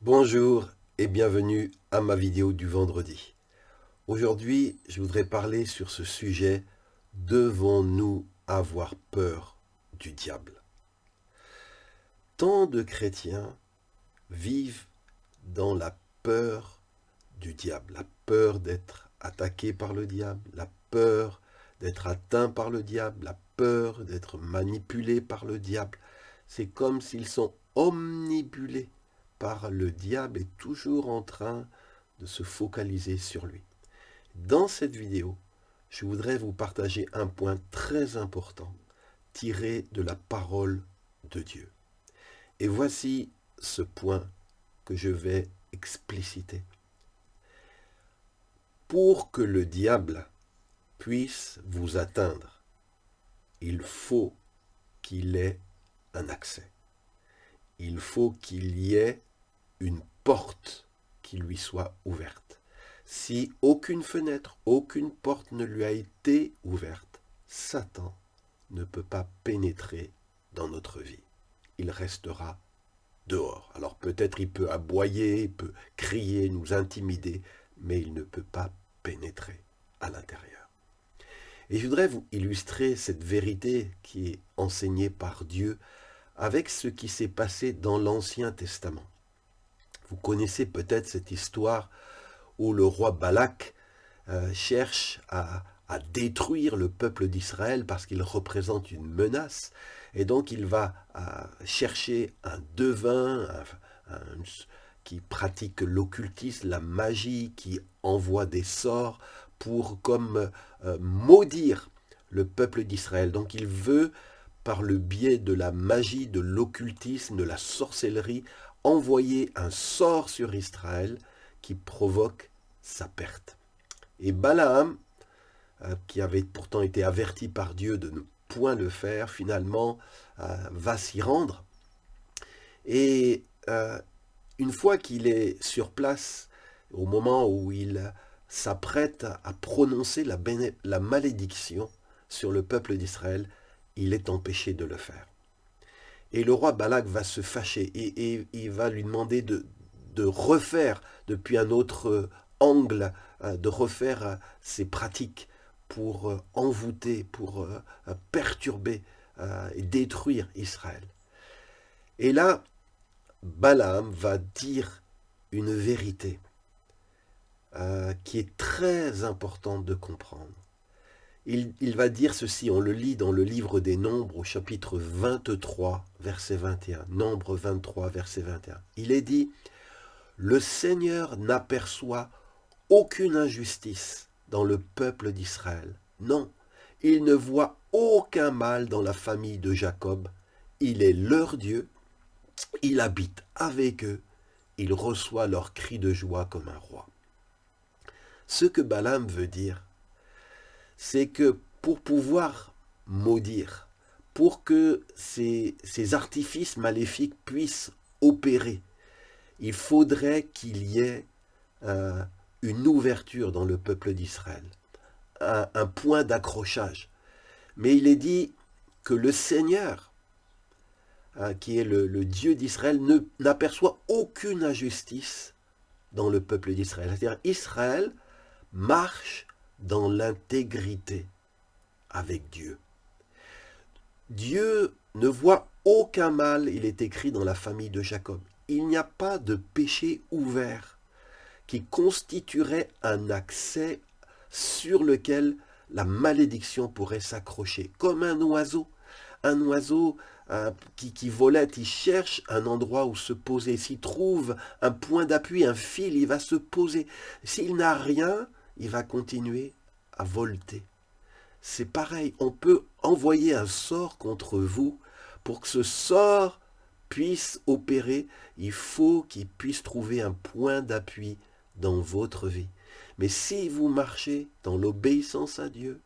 Bonjour et bienvenue à ma vidéo du vendredi. Aujourd'hui, je voudrais parler sur ce sujet: devons-nous avoir peur du diable? Tant de chrétiens vivent dans la peur du diable, la peur d'être attaqués par le diable, la peur d'être atteint par le diable, la peur d'être manipulés par le diable. C'est comme s'ils sont omnibulés par le diable et toujours en train de se focaliser sur lui. Dans cette vidéo, je voudrais vous partager un point très important tiré de la parole de Dieu. Et voici ce point que je vais expliciter. Pour que le diable puisse vous atteindre, il faut qu'il ait un accès. Il faut qu'il y ait une porte qui lui soit ouverte. Si aucune fenêtre, aucune porte ne lui a été ouverte, Satan ne peut pas pénétrer dans notre vie. Il restera dehors. Alors peut-être il peut aboyer, il peut crier, nous intimider, mais il ne peut pas pénétrer à l'intérieur. Et je voudrais vous illustrer cette vérité qui est enseignée par Dieu avec ce qui s'est passé dans l'Ancien Testament. Vous connaissez peut-être cette histoire où le roi Balak cherche à détruire le peuple d'Israël parce qu'il représente une menace. Et donc il va chercher un devin qui pratique l'occultisme, la magie, qui envoie des sorts pour comme maudire le peuple d'Israël. Donc il veut, par le biais de la magie, de l'occultisme, de la sorcellerie, envoyer un sort sur Israël qui provoque sa perte. Et Balaam, qui avait pourtant été averti par Dieu de ne point le faire, finalement va s'y rendre. Et une fois qu'il est sur place, au moment où il s'apprête à prononcer la malédiction sur le peuple d'Israël, il est empêché de le faire. Et le roi Balak va se fâcher et il va lui demander de refaire depuis un autre angle, de refaire ses pratiques pour envoûter, pour perturber et détruire Israël. Et là, Balaam va dire une vérité qui est très importante de comprendre. Il va dire ceci, on le lit dans le livre des Nombres au chapitre 23, verset 21. Nombre 23, verset 21. Il est dit: le Seigneur n'aperçoit aucune injustice dans le peuple d'Israël. Non, il ne voit aucun mal dans la famille de Jacob. Il est leur Dieu, il habite avec eux, il reçoit leurs cris de joie comme un roi. Ce que Balaam veut dire, c'est que pour pouvoir maudire, pour que ces artifices maléfiques puissent opérer, il faudrait qu'il y ait une ouverture dans le peuple d'Israël, un point d'accrochage. Mais il est dit que le Seigneur, qui est le Dieu d'Israël, n'aperçoit aucune injustice dans le peuple d'Israël. C'est-à-dire Israël marche dans l'intégrité avec Dieu. Dieu ne voit aucun mal, il est écrit dans la famille de Jacob. Il n'y a pas de péché ouvert qui constituerait un accès sur lequel la malédiction pourrait s'accrocher. Comme un oiseau qui volette, il cherche un endroit où se poser. S'il trouve un point d'appui, un fil, il va se poser. S'il n'a rien, il va continuer à volter. C'est pareil, on peut envoyer un sort contre vous. Pour que ce sort puisse opérer, il faut qu'il puisse trouver un point d'appui dans votre vie. Mais si vous marchez dans l'obéissance à Dieu,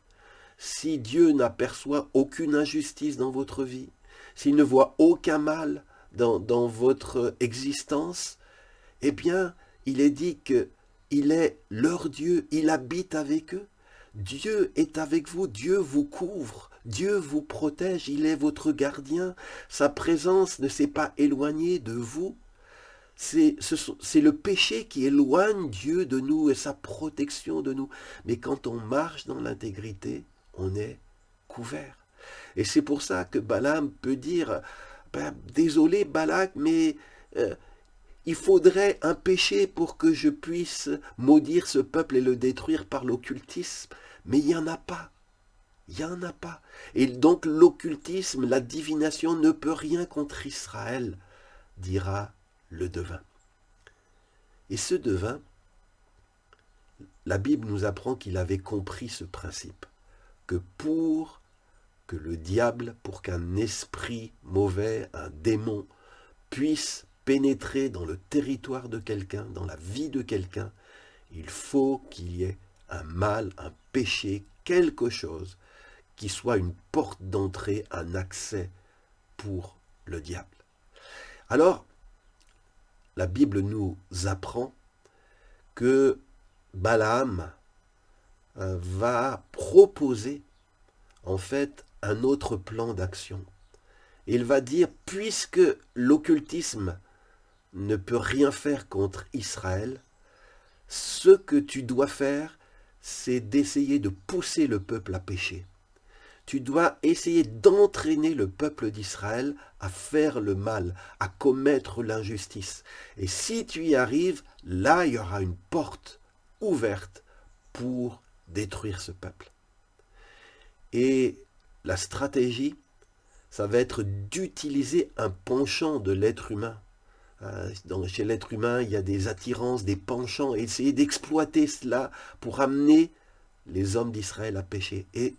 si Dieu n'aperçoit aucune injustice dans votre vie, s'il ne voit aucun mal dans votre existence, eh bien, il est dit qu'il est leur Dieu, il habite avec eux. Dieu est avec vous, Dieu vous couvre, Dieu vous protège, il est votre gardien, sa présence ne s'est pas éloignée de vous. c'est le péché qui éloigne Dieu de nous et sa protection de nous. Mais quand on marche dans l'intégrité, on est couvert. Et c'est pour ça que Balaam peut dire, ben, désolé Balak, mais il faudrait un péché pour que je puisse maudire ce peuple et le détruire par l'occultisme. Mais il n'y en a pas. Il n'y en a pas. Et donc l'occultisme, la divination ne peut rien contre Israël, dira le devin. Et ce devin, la Bible nous apprend qu'il avait compris ce principe, que pour que le diable, pour qu'un esprit mauvais, un démon, puisse pénétrer dans le territoire de quelqu'un, dans la vie de quelqu'un, il faut qu'il y ait un mal, un péché, quelque chose qui soit une porte d'entrée, un accès pour le diable. Alors, la Bible nous apprend que Balaam va proposer en fait un autre plan d'action. Il va dire, puisque l'occultisme ne peut rien faire contre Israël, ce que tu dois faire, c'est d'essayer de pousser le peuple à pécher. Tu dois essayer d'entraîner le peuple d'Israël à faire le mal, à commettre l'injustice. Et si tu y arrives, là, il y aura une porte ouverte pour détruire ce peuple. Et la stratégie, ça va être d'utiliser un penchant de l'être humain. Chez l'être humain, il y a des attirances, des penchants, et essayer d'exploiter cela pour amener les hommes d'Israël à pécher. Et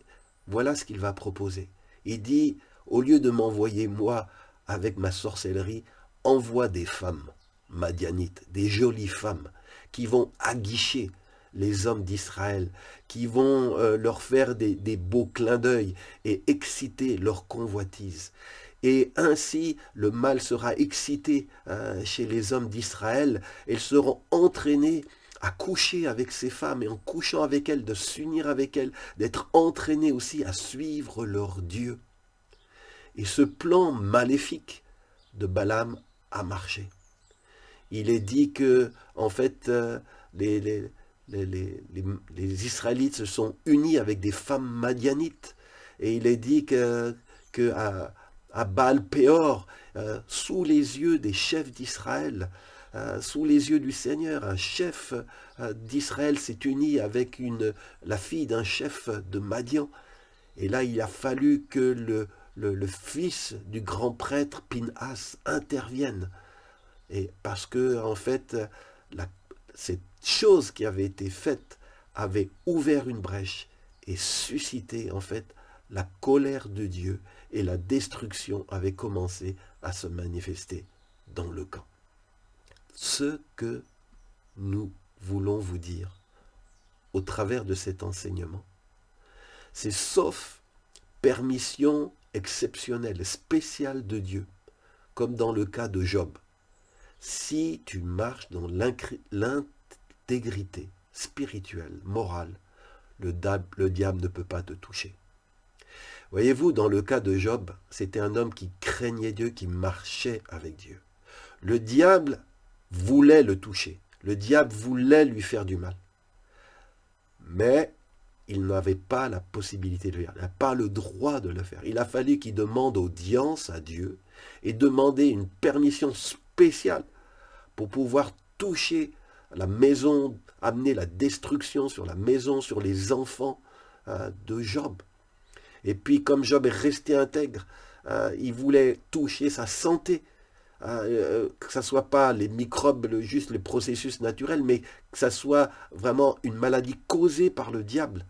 voilà ce qu'il va proposer. Il dit, au lieu de m'envoyer moi avec ma sorcellerie, envoie des femmes madianites, des jolies femmes, qui vont aguicher les hommes d'Israël, qui vont leur faire des beaux clins d'œil et exciter leur convoitise. Et ainsi, le mal sera excité chez les hommes d'Israël. Ils seront entraînés à coucher avec ces femmes et en couchant avec elles, de s'unir avec elles, d'être entraînés aussi à suivre leur Dieu. Et ce plan maléfique de Balaam a marché. Il est dit que, en fait, les Israélites se sont unis avec des femmes madianites. Et il est dit que à Baal-Péor, sous les yeux des chefs d'Israël, sous les yeux du Seigneur, un chef d'Israël s'est uni avec la fille d'un chef de Madian. Et là, il a fallu que le fils du grand prêtre Pinhas intervienne. Et parce que, en fait, cette chose qui avait été faite avait ouvert une brèche et suscité, en fait, la colère de Dieu, et la destruction avait commencé à se manifester dans le camp. Ce que nous voulons vous dire au travers de cet enseignement, c'est sauf permission exceptionnelle, spéciale de Dieu, comme dans le cas de Job, si tu marches dans l'intégrité spirituelle, morale, le diable ne peut pas te toucher. Voyez-vous, dans le cas de Job, c'était un homme qui craignait Dieu, qui marchait avec Dieu. Le diable voulait le toucher. Le diable voulait lui faire du mal. Mais il n'avait pas la possibilité de le faire. Il n'a pas le droit de le faire. Il a fallu qu'il demande audience à Dieu et demander une permission spéciale pour pouvoir toucher la maison, amener la destruction sur la maison, sur les enfants de Job. Et puis, comme Job est resté intègre, il voulait toucher sa santé, que ce ne soit pas les microbes, juste le processus naturel, mais que ce soit vraiment une maladie causée par le diable,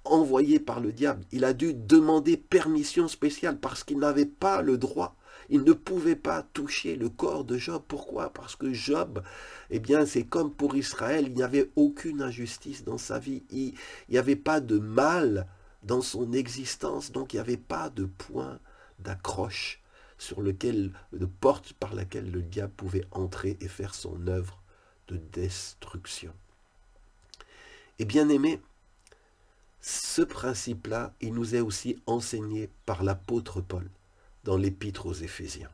envoyée par le diable. Il a dû demander permission spéciale parce qu'il n'avait pas le droit. Il ne pouvait pas toucher le corps de Job. Pourquoi? Parce que Job, eh bien, c'est comme pour Israël, il n'y avait aucune injustice dans sa vie. Il n'y avait pas de mal dans son existence, donc il n'y avait pas de point d'accroche sur lequel, de porte par laquelle le diable pouvait entrer et faire son œuvre de destruction. Et bien aimé, ce principe-là, il nous est aussi enseigné par l'apôtre Paul dans l'épître aux Éphésiens.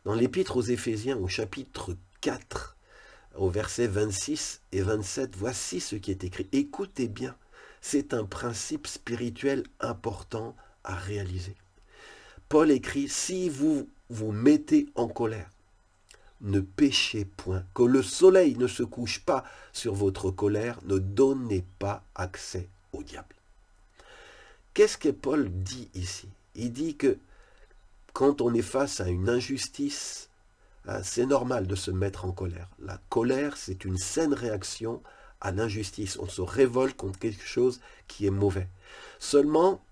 Dans l'épître aux Éphésiens, au chapitre 4, au verset 26 et 27, voici ce qui est écrit. Écoutez bien, c'est un principe spirituel important à réaliser. Paul écrit, si vous vous mettez en colère, ne péchez point, que le soleil ne se couche pas sur votre colère, ne donnez pas accès au diable. Qu'est-ce que Paul dit ici? Il dit que quand on est face à une injustice, c'est normal de se mettre en colère. La colère, c'est une saine réaction à l'injustice. On se révolte contre quelque chose qui est mauvais. Seulement,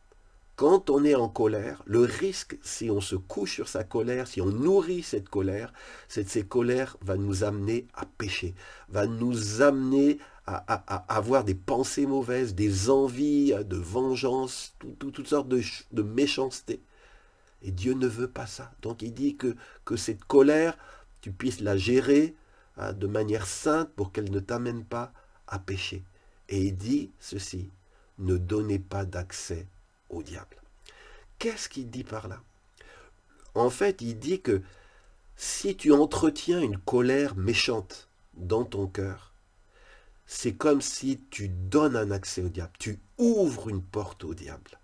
quand on est en colère, le risque, si on se couche sur sa colère, si on nourrit cette colère, ces colères va nous amener à pécher, va nous amener à avoir des pensées mauvaises, des envies de vengeance, toutes sortes de méchanceté. Et Dieu ne veut pas ça. Donc il dit que cette colère, tu puisses la gérer de manière sainte pour qu'elle ne t'amène pas à pécher. Et il dit ceci, ne donnez pas d'accès au diable. Qu'est-ce qu'il dit par là? En fait, il dit que si tu entretiens une colère méchante dans ton cœur, c'est comme si tu donnes un accès au diable, tu ouvres une porte au diable.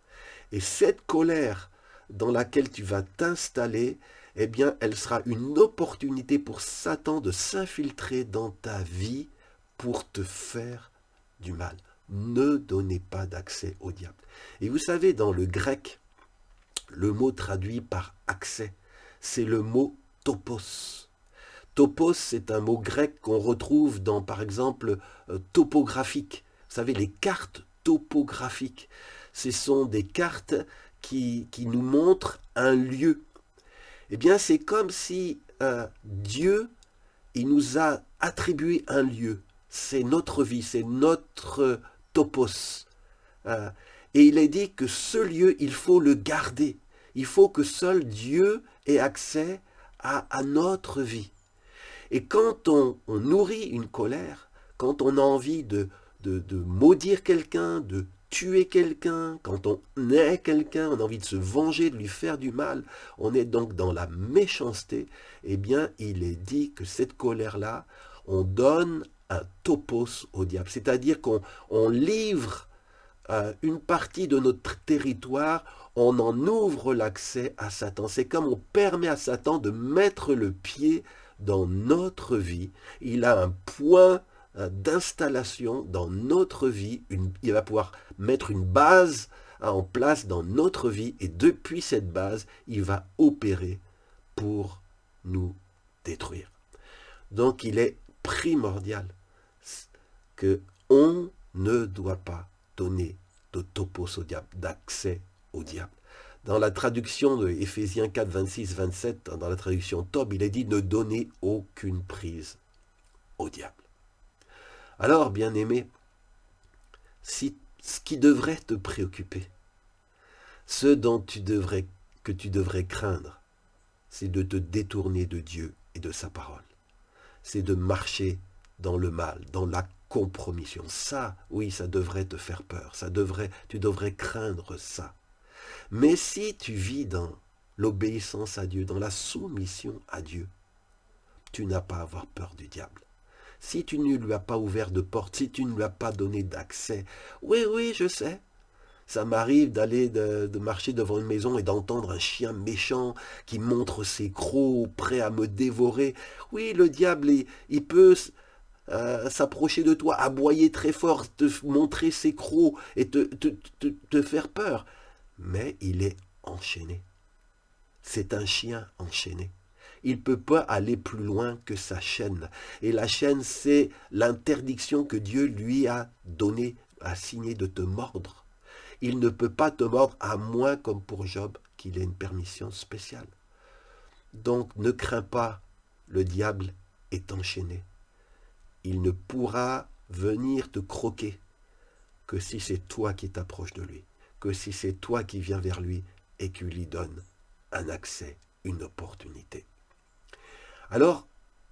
Et cette colère dans laquelle tu vas t'installer, eh bien, elle sera une opportunité pour Satan de s'infiltrer dans ta vie pour te faire du mal. Ne donnez pas d'accès au diable. Et vous savez, dans le grec, le mot traduit par accès, c'est le mot topos. Topos, c'est un mot grec qu'on retrouve dans, par exemple, topographique. Vous savez, les cartes topographiques, ce sont des cartes qui nous montrent un lieu. Eh bien, c'est comme si Dieu, il nous a attribué un lieu. C'est notre vie, c'est notre topos. Et il est dit que ce lieu, il faut le garder. Il faut que seul Dieu ait accès à notre vie. Et quand on nourrit une colère, quand on a envie de maudire quelqu'un, de tuer quelqu'un, quand on est quelqu'un, on a envie de se venger, de lui faire du mal, on est donc dans la méchanceté, eh bien, il est dit que cette colère-là, on donne un topos au diable. C'est-à-dire qu'on livre une partie de notre territoire, on en ouvre l'accès à Satan. C'est comme on permet à Satan de mettre le pied dans notre vie. Il a un point d'installation dans notre vie. Il va pouvoir mettre une base en place dans notre vie et depuis cette base, il va opérer pour nous détruire. Donc il est primordial que on ne doit pas donner de topos au diable, d'accès au diable. Dans la traduction de Éphésiens 4, 26, 27, dans la traduction Tob, il est dit « Ne donnez aucune prise au diable ». Alors, bien-aimé, ce qui devrait te préoccuper, ce que tu devrais craindre, c'est de te détourner de Dieu et de sa parole. C'est de marcher dans le mal, dans la compromission. Ça, oui, ça devrait te faire peur. Tu devrais craindre ça. Mais si tu vis dans l'obéissance à Dieu, dans la soumission à Dieu, tu n'as pas à avoir peur du diable. Si tu ne lui as pas ouvert de porte, si tu ne lui as pas donné d'accès, oui, je sais. Ça m'arrive de marcher devant une maison et d'entendre un chien méchant qui montre ses crocs prêt à me dévorer. Oui, le diable, il peut s'approcher de toi, aboyer très fort, te montrer ses crocs et te faire peur. Mais il est enchaîné. C'est un chien enchaîné. Il ne peut pas aller plus loin que sa chaîne. Et la chaîne, c'est l'interdiction que Dieu lui a donnée, a signée de te mordre. Il ne peut pas te mordre à moins, comme pour Job, qu'il ait une permission spéciale. Donc ne crains pas, le diable est enchaîné. Il ne pourra venir te croquer que si c'est toi qui t'approches de lui, que si c'est toi qui viens vers lui et qui lui donne un accès, une opportunité. Alors,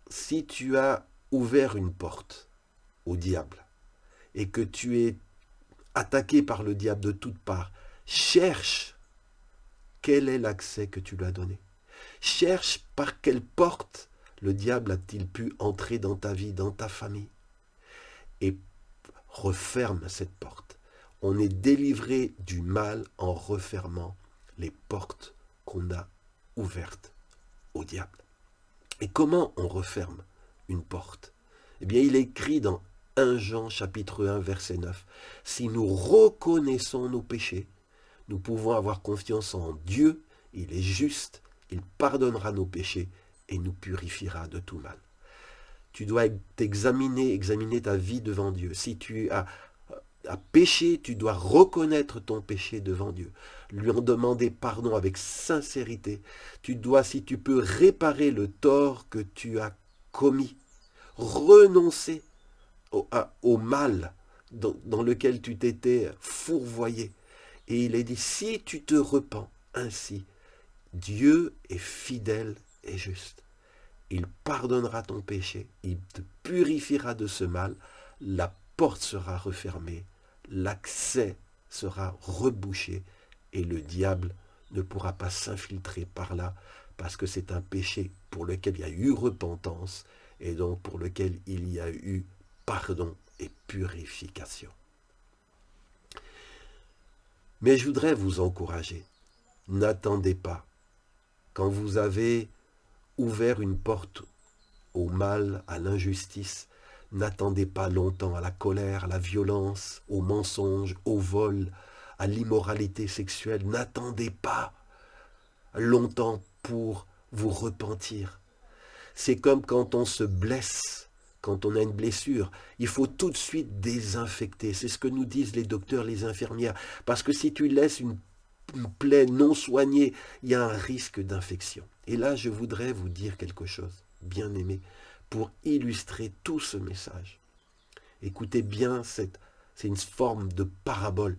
si tu as ouvert une porte au diable et que tu es attaqué par le diable de toutes parts, cherche quel est l'accès que tu lui as donné. Cherche par quelle porte le diable a-t-il pu entrer dans ta vie, dans ta famille? Et referme cette porte. On est délivré du mal en refermant les portes qu'on a ouvertes au diable. Et comment on referme une porte? Eh bien, il est écrit dans 1 Jean chapitre 1 verset 9. Si nous reconnaissons nos péchés, nous pouvons avoir confiance en Dieu, il est juste, il pardonnera nos péchés et nous purifiera de tout mal. Tu dois examiner ta vie devant Dieu. Si tu as péché, tu dois reconnaître ton péché devant Dieu. Lui en demander pardon avec sincérité. Tu dois, si tu peux, réparer le tort que tu as commis. Renoncer au mal dans lequel tu t'étais fourvoyé. Et il est dit, si tu te repens ainsi, Dieu est fidèle et juste. Il pardonnera ton péché, il te purifiera de ce mal, la porte sera refermée, l'accès sera rebouché et le diable ne pourra pas s'infiltrer par là parce que c'est un péché pour lequel il y a eu repentance et donc pour lequel il y a eu pardon et purification. Mais je voudrais vous encourager. N'attendez pas. Quand vous avez ouvert une porte au mal, à l'injustice, n'attendez pas longtemps à la colère, à la violence, au mensonge, au vol, à l'immoralité sexuelle. N'attendez pas longtemps pour vous repentir. C'est comme quand on se blesse. Quand on a une blessure, il faut tout de suite désinfecter. C'est ce que nous disent les docteurs, les infirmières. Parce que si tu laisses une plaie non soignée, il y a un risque d'infection. Et là, je voudrais vous dire quelque chose, bien aimé, pour illustrer tout ce message. Écoutez bien, c'est une forme de parabole.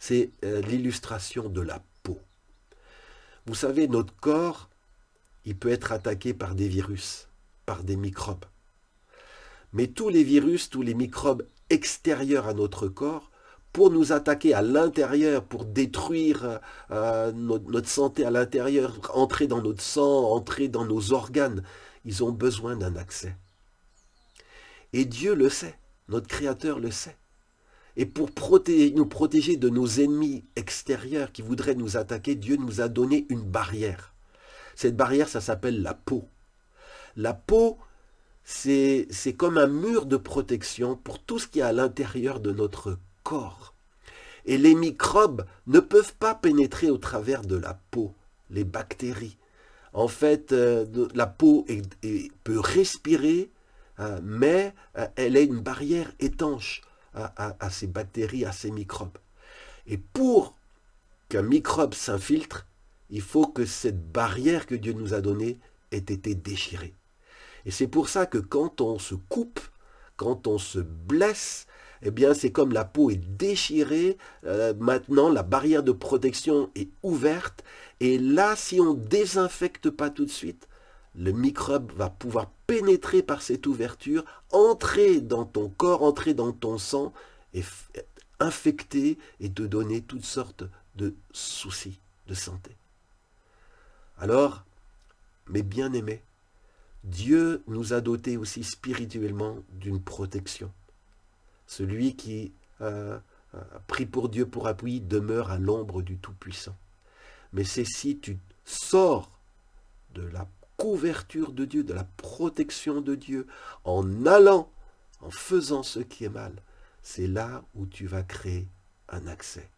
C'est l'illustration de la peau. Vous savez, notre corps, il peut être attaqué par des virus, par des microbes. Mais tous les virus, tous les microbes extérieurs à notre corps, pour nous attaquer à l'intérieur, pour détruire notre santé à l'intérieur, entrer dans notre sang, entrer dans nos organes, ils ont besoin d'un accès. Et Dieu le sait, notre Créateur le sait. Et pour nous protéger de nos ennemis extérieurs qui voudraient nous attaquer, Dieu nous a donné une barrière. Cette barrière, ça s'appelle la peau. La peau, c'est comme un mur de protection pour tout ce qui est à l'intérieur de notre corps. Et les microbes ne peuvent pas pénétrer au travers de la peau, les bactéries. En fait, la peau peut respirer, mais elle est une barrière étanche à ces bactéries, à ces microbes. Et pour qu'un microbe s'infiltre, il faut que cette barrière que Dieu nous a donnée ait été déchirée. Et c'est pour ça que quand on se coupe, quand on se blesse, eh bien c'est comme la peau est déchirée, maintenant la barrière de protection est ouverte, et là si on ne désinfecte pas tout de suite, le microbe va pouvoir pénétrer par cette ouverture, entrer dans ton corps, entrer dans ton sang, et infecter et te donner toutes sortes de soucis de santé. Alors, mes bien-aimés, Dieu nous a dotés aussi spirituellement d'une protection. Celui qui prie pour Dieu pour appui demeure à l'ombre du Tout-Puissant. Mais c'est si tu sors de la couverture de Dieu, de la protection de Dieu, en allant, en faisant ce qui est mal, c'est là où tu vas créer un accès.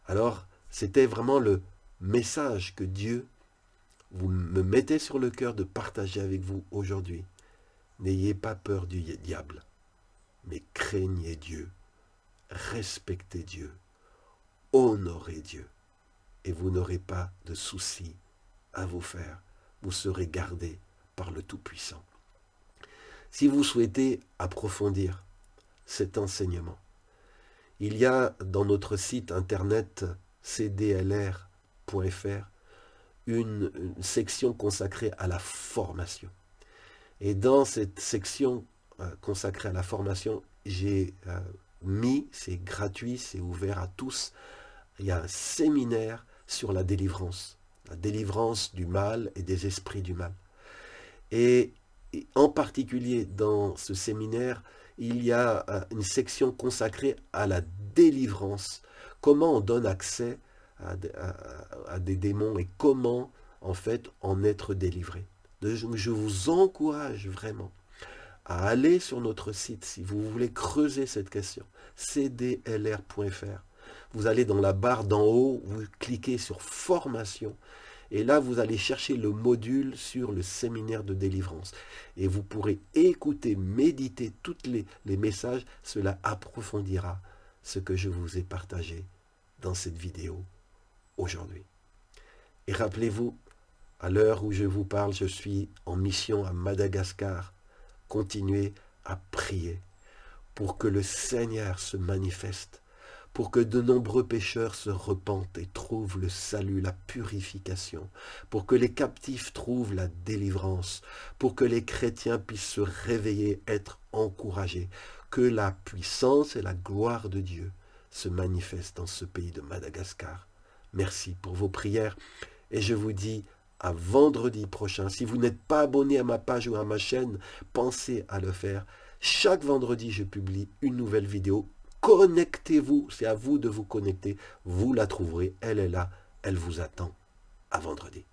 Alors, c'était vraiment le message que Dieu vous me mettez sur le cœur de partager avec vous aujourd'hui. N'ayez pas peur du diable, mais craignez Dieu, respectez Dieu, honorez Dieu, et vous n'aurez pas de soucis à vous faire. Vous serez gardés par le Tout-Puissant. Si vous souhaitez approfondir cet enseignement, il y a dans notre site internet cdlr.fr une section consacrée à la formation. Et dans cette section consacrée à la formation, j'ai mis, c'est gratuit, c'est ouvert à tous, il y a un séminaire sur la délivrance du mal et des esprits du mal. Et en particulier dans ce séminaire, il y a une section consacrée à la délivrance. Comment on donne accès à des démons et comment en fait en être délivré. Je vous encourage vraiment à aller sur notre site si vous voulez creuser cette question, cdlr.fr. Vous allez dans la barre d'en haut, vous cliquez sur formation et là vous allez chercher le module sur le séminaire de délivrance et vous pourrez écouter, méditer tous les messages, cela approfondira ce que je vous ai partagé dans cette vidéo aujourd'hui. Et rappelez-vous, à l'heure où je vous parle, je suis en mission à Madagascar. Continuez à prier pour que le Seigneur se manifeste, pour que de nombreux pécheurs se repentent et trouvent le salut, la purification, pour que les captifs trouvent la délivrance, pour que les chrétiens puissent se réveiller, être encouragés, que la puissance et la gloire de Dieu se manifestent dans ce pays de Madagascar. Merci pour vos prières et je vous dis à vendredi prochain. Si vous n'êtes pas abonné à ma page ou à ma chaîne, pensez à le faire. Chaque vendredi, je publie une nouvelle vidéo. Connectez-vous, c'est à vous de vous connecter. Vous la trouverez, elle est là, elle vous attend. À vendredi.